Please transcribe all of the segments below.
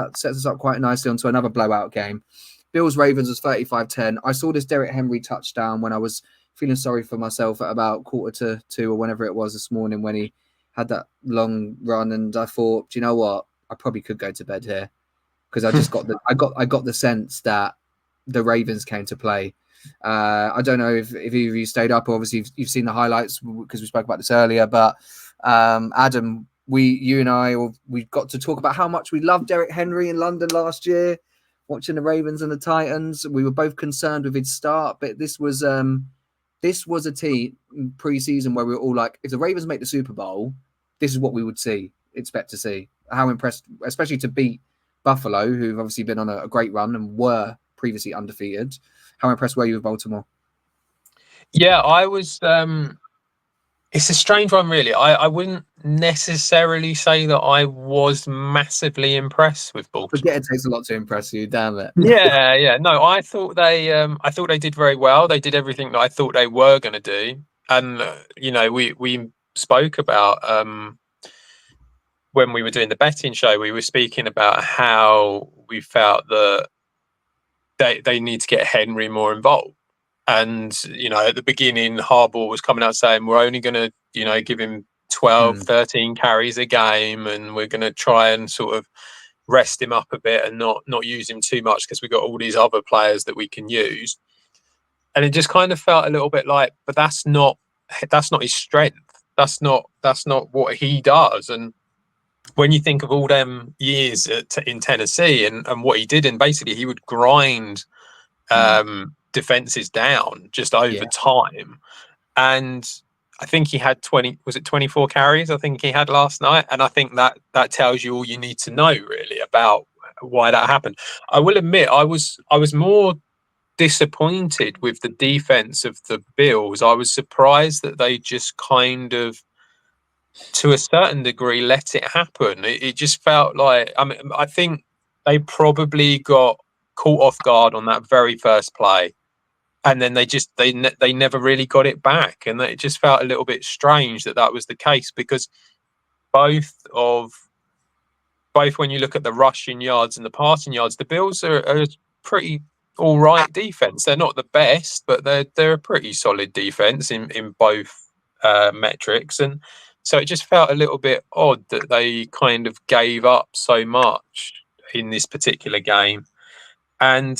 That sets us up quite nicely onto another blowout game. Bills-Ravens was 35-10. I saw this Derrick Henry touchdown when I was feeling sorry for myself at about 1:45 or whenever it was this morning when he had that long run, and I thought, do you know what? I probably could go to bed here because I just got the sense that the Ravens came to play. I don't know if either of you stayed up. Obviously, you've seen the highlights because we spoke about this earlier. But Adam, you and I, we got to talk about how much we loved Derrick Henry in London last year, watching the Ravens and the Titans. We were both concerned with his start, but this was a team pre-season where we were all like, if the Ravens make the Super Bowl, this is what we would expect to see. How impressed, especially to beat Buffalo, who've obviously been on a great run and were previously undefeated. How impressed were you with Baltimore? Yeah, I was. It's a strange one, really. I wouldn't necessarily say that I was massively impressed with Baltimore. Forget it takes a lot to impress you, damn it. Yeah. No, I thought they did very well. They did everything that I thought they were going to do, and we spoke about when we were doing the betting show. We were speaking about how we felt that they need to get Henry more involved. And, at the beginning, Harbaugh was coming out saying, we're only going to, give him 12, 13 carries a game. And we're going to try and sort of rest him up a bit and not use him too much because we've got all these other players that we can use. And it just kind of felt a little bit like, but that's not his strength. That's not what he does. And when you think of all them years in Tennessee and what he did, and basically he would grind defenses down just over time, and I think he had 24 carries I think he had last night, and I think that tells you all you need to know really about why that happened. I will admit I was more disappointed with the defense of the Bills. I was surprised that they just kind of, to a certain degree, let it happen. It just felt like, I think they probably got caught off guard on that very first play, and then they never really got it back, and it just felt a little bit strange that was the case, because both when you look at the rushing yards and the passing yards, the Bills are a pretty all right defense. They're not the best, but they're a pretty solid defense in both metrics, and so it just felt a little bit odd that they kind of gave up so much in this particular game. And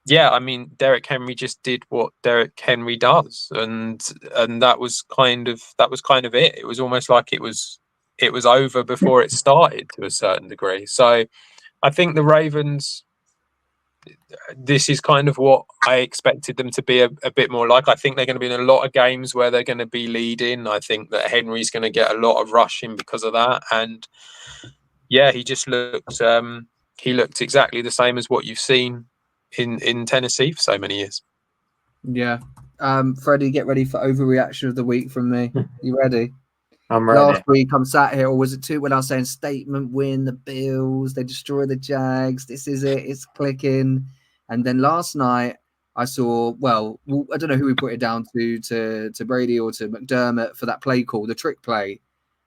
Derrick Henry just did what Derrick Henry does, and that was kind of it. It was almost like it was over before it started to a certain degree. So I think the Ravens, this is kind of what I expected them to be a bit more like. I think they're going to be in a lot of games where they're going to be leading. I think that Henry's going to get a lot of rushing because of that. And yeah, he just looked exactly the same as what you've seen in Tennessee for so many years. Yeah. Freddie, get ready for overreaction of the week from me. You ready? I'm ready. Last week, I'm sat here, or was it 2 when I was saying statement win, the Bills, they destroy the Jags, this is it, it's clicking. And then last night, I saw, I don't know who we put it down to Brady or to McDermott for that play call, the trick play.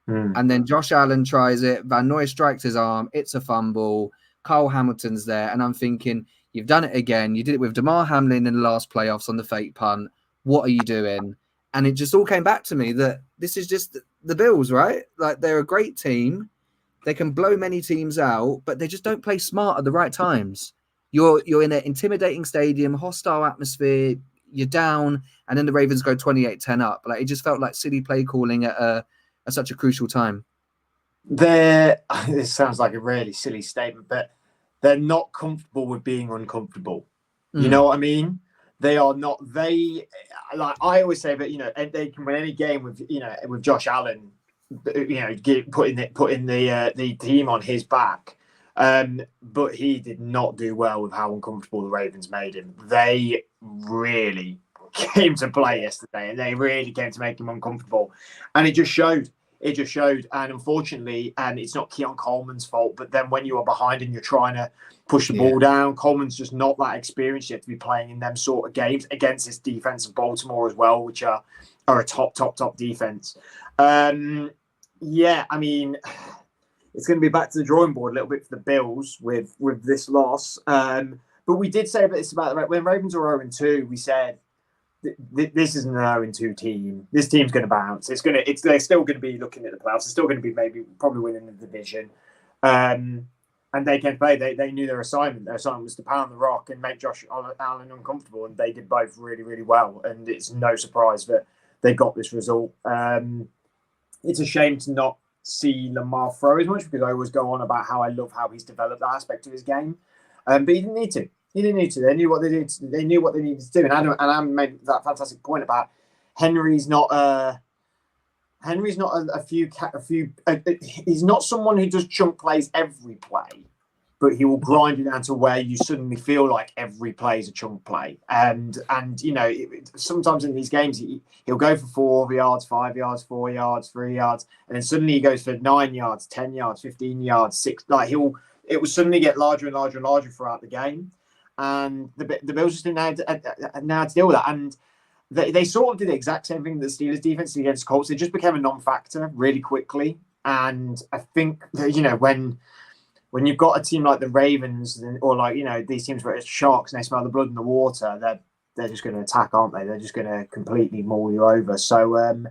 And then Josh Allen tries it, Van Noy strikes his arm, it's a fumble, Kyle Hamilton's there, and I'm thinking, you've done it again. You did it with Damar Hamlin in the last playoffs on the fake punt. What are you doing? And it just all came back to me that this is just the Bills, right? Like, they're a great team. They can blow many teams out, but they just don't play smart at the right times. You're in an intimidating stadium, hostile atmosphere, you're down, and then the Ravens go 28-10 up. Like, it just felt like silly play calling at such a crucial time. This sounds like a really silly statement, but they're not comfortable with being uncomfortable. You know what I mean? They are not. They, like I always say, that they can win any game with Josh Allen, putting the team on his back. But he did not do well with how uncomfortable the Ravens made him. They really came to play yesterday, and they really came to make him uncomfortable, and it just showed. And unfortunately, and it's not Keon Coleman's fault, but then when you are behind and you're trying to push the ball down, Coleman's just not that experienced yet to be playing in them sort of games against this defense of Baltimore as well, which are a top defense. It it's going to be back to the drawing board a little bit for the Bills with this loss. But we did say this about when Ravens were 0-2, we said this isn't an 0-2 team. This team's going to bounce. They're still going to be looking at the playoffs. They're still going to be probably winning the division. And they can play. They knew their assignment. Their assignment was to pound the rock and make Josh Allen uncomfortable, and they did both really, really well. And it's no surprise that they got this result. It's a shame to not see Lamar throw as much, because I always go on about how I love how he's developed that aspect of his game. But he didn't need to. He didn't need to. They knew what they did. They knew what they needed to do. And Adam made that fantastic point about Henry's not he's not someone who does chunk plays every play, but he will grind it down to where you suddenly feel like every play is a chunk play. And sometimes in these games, he'll go for 4 yards, 5 yards, 4 yards, 3 yards, and then suddenly he goes for 9 yards, 10 yards, 15 yards, 6. Like it will suddenly get larger and larger and larger throughout the game. And the Bills just didn't know how to deal with that. And they sort of did the exact same thing that the Steelers defense did against Colts. They just became a non-factor really quickly. And I think that, when you've got a team like the Ravens or these teams where it's sharks and they smell the blood in the water, they're just going to attack, aren't they? They're just going to completely maul you over. So,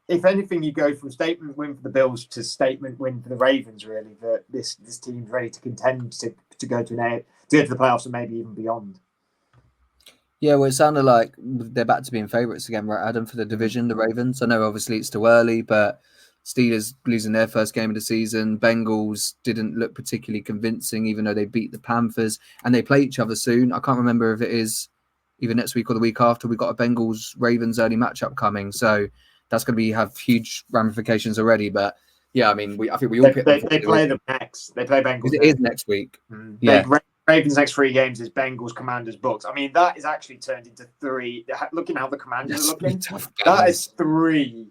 if anything, you go from statement win for the Bills to statement win for the Ravens, really, that this team's ready to contend to go to the playoffs and maybe even beyond. Yeah, well, it sounded like they're back to being favourites again, right, Adam, for the division, the Ravens. I know, obviously, it's too early, but Steelers losing their first game of the season. Bengals didn't look particularly convincing, even though they beat the Panthers. And they play each other soon. I can't remember if it is either next week or the week after. We've got a Bengals-Ravens early matchup coming. So that's going to have huge ramifications already. But, yeah, I mean, I think we all picked them. They play them next. They play Bengals. It is next week. Yeah. Ravens' next 3 games is Bengals, Commanders, Bucks. I mean, that is actually turned into 3. Looking how the Commanders are looking, that is 3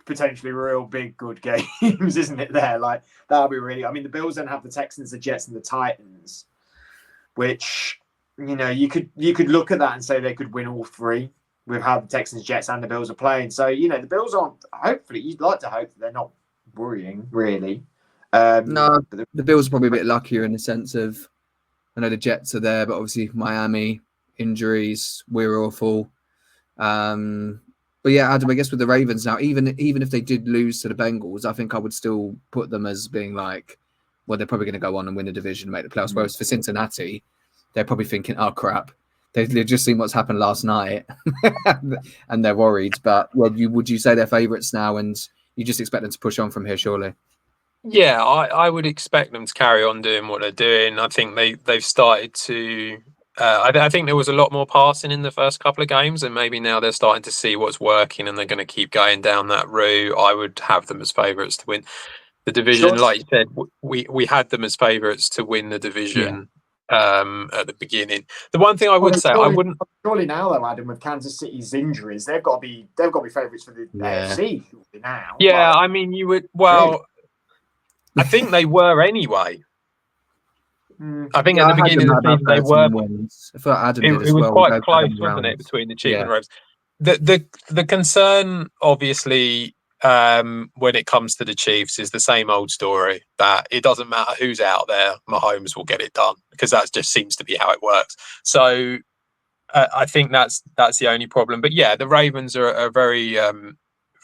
potentially real big good games, isn't it? There, like that'll be really. I mean, the Bills then have the Texans, the Jets, and the Titans, which you could look at that and say they could win all 3 with how the Texans, Jets, and the Bills are playing. So the Bills aren't. Hopefully, you'd like to hope that they're not worrying really. No, the Bills are probably a bit luckier in the sense of. I know the Jets are there, but obviously Miami, injuries, we're awful. But yeah, Adam, I guess with the Ravens now, even if they did lose to the Bengals, I think I would still put them as being like, well, they're probably going to go on and win the division, make the playoffs. Whereas for Cincinnati, they're probably thinking, oh, crap. They've just seen what's happened last night and they're worried. But would you say they're favourites now and you just expect them to push on from here, surely? Yeah, I would expect them to carry on doing what they're doing. I think they've started to. I think there was a lot more passing in the first couple of games, and maybe now they're starting to see what's working, and they're going to keep going down that route. I would have them as favourites to win the division. Sure. Like you said, we had them as favourites to win the division at the beginning. The one thing I would say, I wouldn't surely now though, Adam, with Kansas City's injuries, they've got to be favourites for the AFC now. Yeah, I mean, you would. Well. Really? I think they were anyway. I think at the beginning of the season they were. I thought Adam did as it was well. Quite close, wasn't it, between the Chiefs and Ravens? The concern, obviously, when it comes to the Chiefs, is the same old story that it doesn't matter who's out there, Mahomes will get it done because that just seems to be how it works. So I think that's the only problem. But yeah, the Ravens are a very,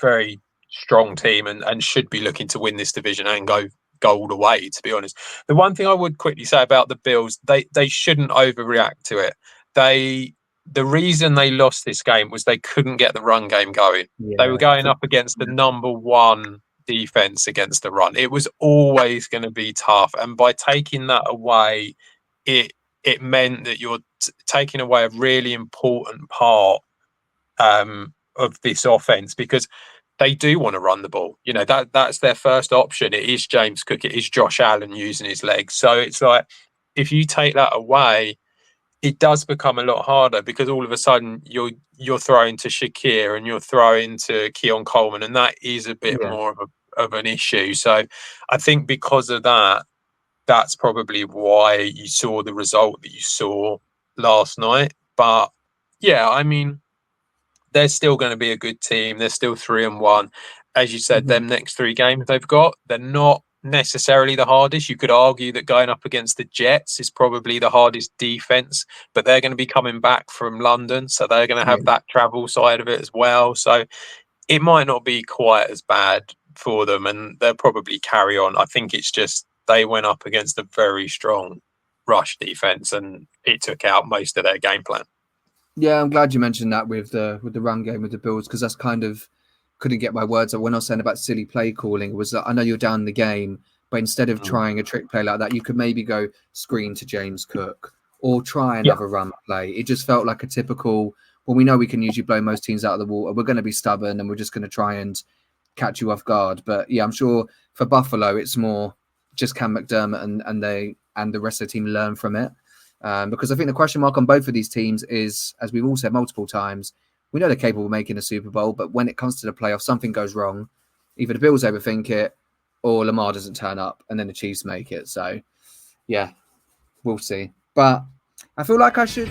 very strong team and should be looking to win this division and go all the way, to be honest. The one thing I would quickly say about the Bills, they shouldn't overreact to it. The reason they lost this game was they couldn't get the run game going. They were going up against the number 1 defense against the run. It was always going to be tough, and by taking that away, it meant that you're taking away a really important part of this offense, because they do want to run the ball. That's their first option. It is James Cook. It is Josh Allen using his legs. So it's like, if you take that away, it does become a lot harder, because all of a sudden you're throwing to Shakir and you're throwing to Keon Coleman, and that is a bit more of an issue. So I think because of that, that's probably why you saw the result that you saw last night. But yeah, I mean, they're still going to be a good team. They're still 3-1. As you said, them next 3 games they've got, they're not necessarily the hardest. You could argue that going up against the Jets is probably the hardest defense, but they're going to be coming back from London, so they're going to have that travel side of it as well. So it might not be quite as bad for them, and they'll probably carry on. I think it's just they went up against a very strong rush defense, and it took out most of their game plan. Yeah, I'm glad you mentioned that with the run game with the Bills, because that's kind of couldn't get my words out when I was saying about silly play calling. Was that I know you're down the game, but instead of trying a trick play like that, you could maybe go screen to James Cook or try another run play. It just felt like a typical. Well, we know we can usually blow most teams out of the water. We're going to be stubborn and we're just going to try and catch you off guard. But yeah, I'm sure for Buffalo, it's more just can McDermott and the rest of the team learn from it. Because I think the question mark on both of these teams is, as we've all said multiple times, we know they're capable of making a Super Bowl, but when it comes to the playoffs, something goes wrong. Either the Bills overthink it or Lamar doesn't turn up and then the Chiefs make it. So, yeah, we'll see. But I feel like I should